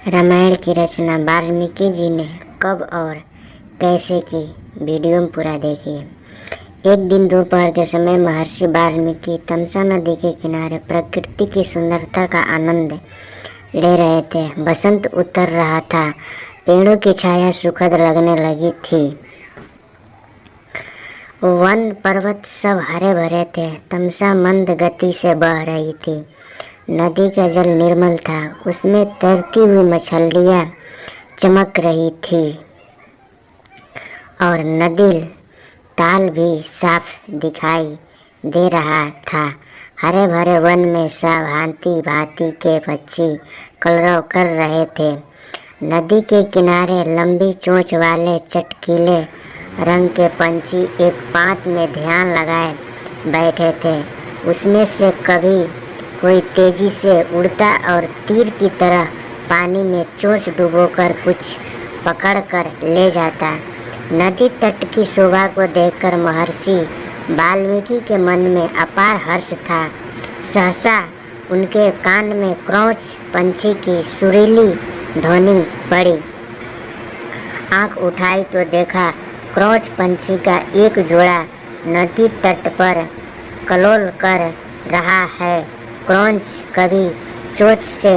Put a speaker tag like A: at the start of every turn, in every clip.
A: रामायण की रचना वाल्मीकि जी ने कब और कैसे की, वीडियो में पूरा देखिए। एक दिन दोपहर के समय महर्षि वाल्मीकि तमसा नदी के किनारे प्रकृति की सुंदरता का आनंद ले रहे थे। बसंत उतर रहा था, पेड़ों की छाया सुखद लगने लगी थी। वन पर्वत सब हरे भरे थे। तमसा मंद गति से बह रही थी। नदी का जल निर्मल था, उसमें तैरती हुई मछलियाँ चमक रही थी और नदी ताल भी साफ दिखाई दे रहा था। हरे भरे वन में सब भांति भांति के पक्षी कलरव कर रहे थे। नदी के किनारे लंबी चोंच वाले चटकीले रंग के पंछी एक पात में ध्यान लगाए बैठे थे। उसमें से कभी कोई तेजी से उड़ता और तीर की तरह पानी में चोंच डुबोकर कुछ पकड़कर ले जाता। नदी तट की शोभा को देखकर महर्षि वाल्मीकि के मन में अपार हर्ष था। सहसा उनके कान में क्रौच पंछी की सुरीली ध्वनि पड़ी। आंख उठाई तो देखा क्रौच पंछी का एक जोड़ा नदी तट पर कलोल कर रहा है। क्रौच कभी चोंच से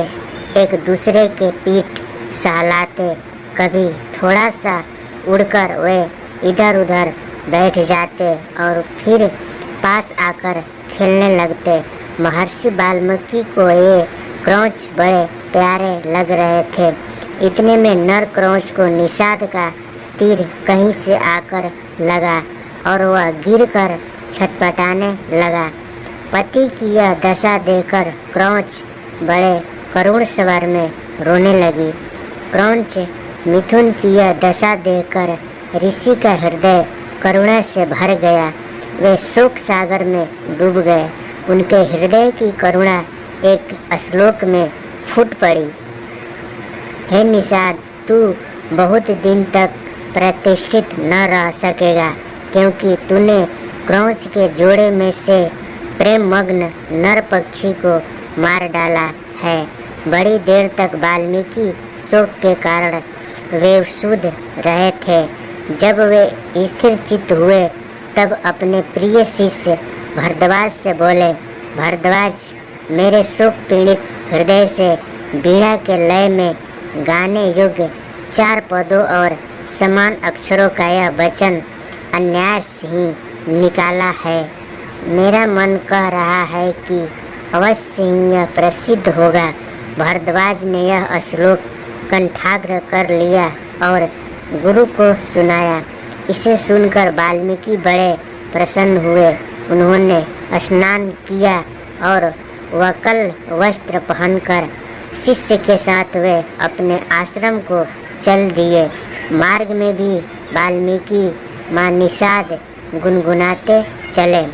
A: एक दूसरे के पीठ सहलाते, कभी थोड़ा सा उड़कर वे इधर उधर बैठ जाते और फिर पास आकर खेलने लगते। महर्षि वाल्मीकि को ये क्रौच बड़े प्यारे लग रहे थे। इतने में नर क्रौच को निषाद का तीर कहीं से आकर लगा और वह गिरकर छटपटाने लगा। पति की यह दशा देखकर क्रौच बड़े करुण स्वर में रोने लगी। क्रौच मिथुन की यह दशा देखकर ऋषि का हृदय करुणा से भर गया। वे शोक सागर में डूब गए। उनके हृदय की करुणा एक श्लोक में फूट पड़ी। हे निषाद, तू बहुत दिन तक प्रतिष्ठित न रह सकेगा, क्योंकि तूने क्रौच के जोड़े में से प्रेम मग्न नर पक्षी को मार डाला है। बड़ी देर तक वाल्मीकि शोक के कारण बेसुध रहे थे। जब वे स्थिर चित्त हुए तब अपने प्रिय शिष्य भरद्वाज से बोले, भरद्वाज, मेरे शोक पीड़ित हृदय से वीणा के लय में गाने योग्य 4 पदों और समान अक्षरों का यह वचन अनायास ही निकाला है। मेरा मन कह रहा है कि अवश्य ही यह प्रसिद्ध होगा। भरद्वाज ने यह श्लोक कंठाग्र कर लिया और गुरु को सुनाया। इसे सुनकर वाल्मीकि बड़े प्रसन्न हुए। उन्होंने स्नान किया और वकल वस्त्र पहनकर शिष्य के साथ वे अपने आश्रम को चल दिए। मार्ग में भी वाल्मीकि माँ निषाद गुनगुनाते चले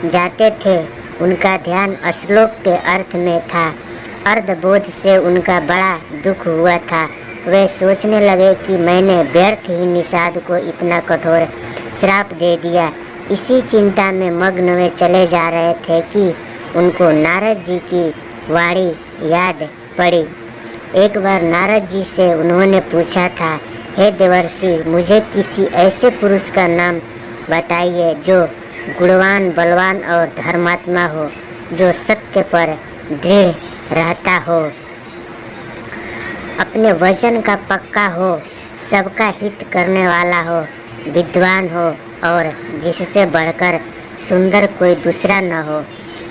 A: जाते थे। उनका ध्यान श्लोक के अर्थ में था। अर्धबोध से उनका बड़ा दुख हुआ था। वे सोचने लगे कि मैंने व्यर्थ ही निषाद को इतना कठोर श्राप दे दिया। इसी चिंता में मग्न वे चले जा रहे थे कि उनको नारद जी की वाणी याद पड़ी। एक बार नारद जी से उन्होंने पूछा था, हे देवर्षि, मुझे किसी ऐसे पुरुष का नाम बताइए जो गुणवान, बलवान और धर्मात्मा हो, जो सत्य पर दृढ़ रहता हो, अपने वचन का पक्का हो, सबका हित करने वाला हो, विद्वान हो और जिससे बढ़कर सुंदर कोई दूसरा न हो।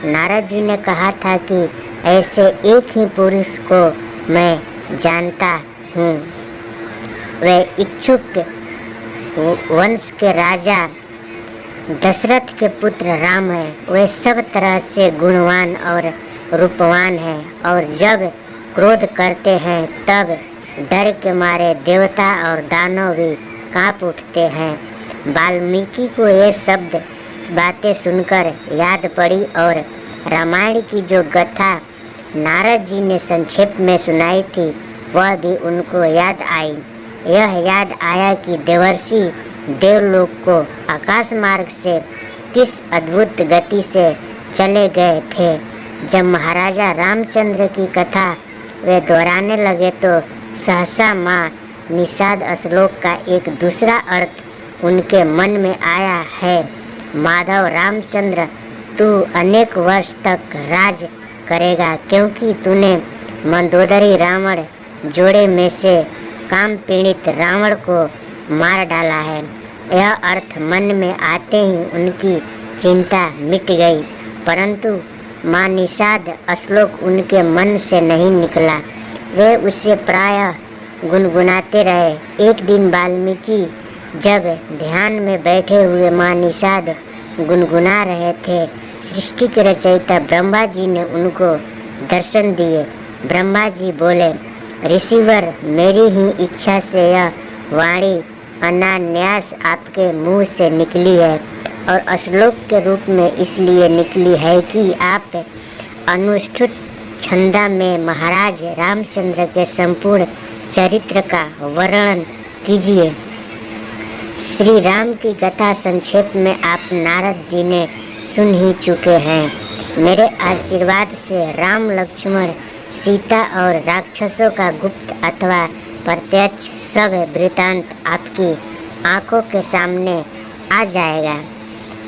A: नारद जी ने कहा था कि ऐसे एक ही पुरुष को मैं जानता हूँ। वे इच्छुक वंश के राजा दशरथ के पुत्र राम है। वे सब तरह से गुणवान और रूपवान हैं और जब क्रोध करते हैं तब डर के मारे देवता और दानव भी कांप उठते हैं। वाल्मीकि को ये शब्द बातें सुनकर याद पड़ी और रामायण की जो गाथा नारद जी ने संक्षेप में सुनाई थी वह भी उनको याद आई। यह याद आया कि देवर्षि देवलोक को आकाश मार्ग से किस अद्भुत गति से चले गए थे। जब महाराजा रामचंद्र की कथा वे दोहराने लगे तो सहसा माँ निषाद श्लोक का एक दूसरा अर्थ उनके मन में आया है। माधव रामचंद्र, तू अनेक वर्ष तक राज करेगा क्योंकि तूने मंदोदरी रावण जोड़े में से काम पीड़ित रावण को मार डाला है। यह अर्थ मन में आते ही उनकी चिंता मिट गई, परंतु माँ निषाद श्लोक उनके मन से नहीं निकला। वे उसे प्रायः गुनगुनाते रहे। एक दिन वाल्मीकि जब ध्यान में बैठे हुए माँ निषाद गुनगुना रहे थे, सृष्टि के रचयिता ब्रह्मा जी ने उनको दर्शन दिए। ब्रह्मा जी बोले, ऋषिवर, मेरी ही इच्छा से यह वाणी अनायास आपके मुंह से निकली है और श्लोक के रूप में इसलिए निकली है कि आप अनुष्ठुप छंदा में महाराज रामचंद्र के संपूर्ण चरित्र का वर्णन कीजिए। श्री राम की कथा संक्षेप में आप नारद जी ने सुन ही चुके हैं। मेरे आशीर्वाद से राम, लक्ष्मण, सीता और राक्षसों का गुप्त अथवा प्रत्यक्ष सब वृतांत आपकी आंखों के सामने आ जाएगा।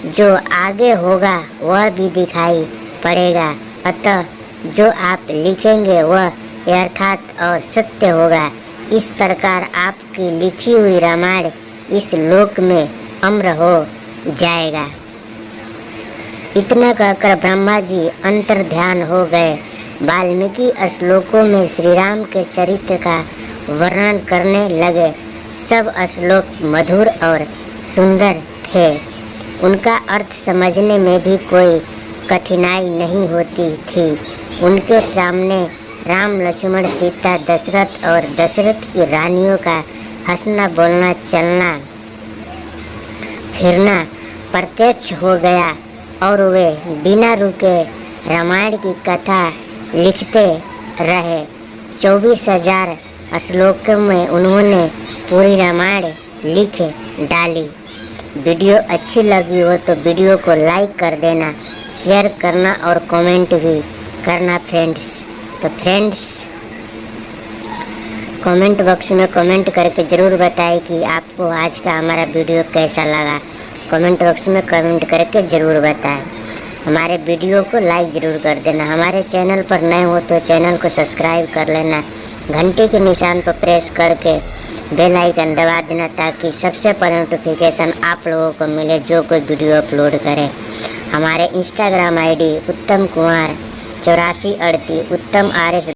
A: जो आगे होगा वह भी दिखाई पड़ेगा, अतः जो आप लिखेंगे वह यथार्थ और सत्य होगा। इस प्रकार आपकी लिखी हुई रामायण इस लोक में अमर हो जाएगा। इतना कहकर ब्रह्मा जी अंतर्ध्यान हो गए। वाल्मीकि श्लोकों में श्री राम के चरित्र का वर्णन करने लगे। सब श्लोक मधुर और सुंदर थे। उनका अर्थ समझने में भी कोई कठिनाई नहीं होती थी। उनके सामने राम, लक्ष्मण, सीता, दशरथ और दशरथ की रानियों का हंसना, बोलना, चलना फिरना प्रत्यक्ष हो गया और वे बिना रुके रामायण की कथा लिखते रहे। 24,000 श्लोकों में उन्होंने पूरी रामायण लिख डाली। वीडियो अच्छी लगी हो तो वीडियो को लाइक कर देना, शेयर करना और कमेंट भी करना फ्रेंड्स। तो फ्रेंड्स, कमेंट बॉक्स में कमेंट करके ज़रूर बताएं कि आपको आज का हमारा वीडियो कैसा लगा। कमेंट बॉक्स में कमेंट करके ज़रूर बताएं। हमारे वीडियो को लाइक ज़रूर कर देना। हमारे चैनल पर नए हो तो चैनल को सब्सक्राइब कर लेना। घंटे के निशान पर प्रेस करके बेल आइकन दबा देना ताकि सबसे पहले नोटिफिकेशन आप लोगों को मिले जो कोई वीडियो अपलोड करे। हमारे इंस्टाग्राम आईडी उत्तम कुमार 8438 उत्तम RS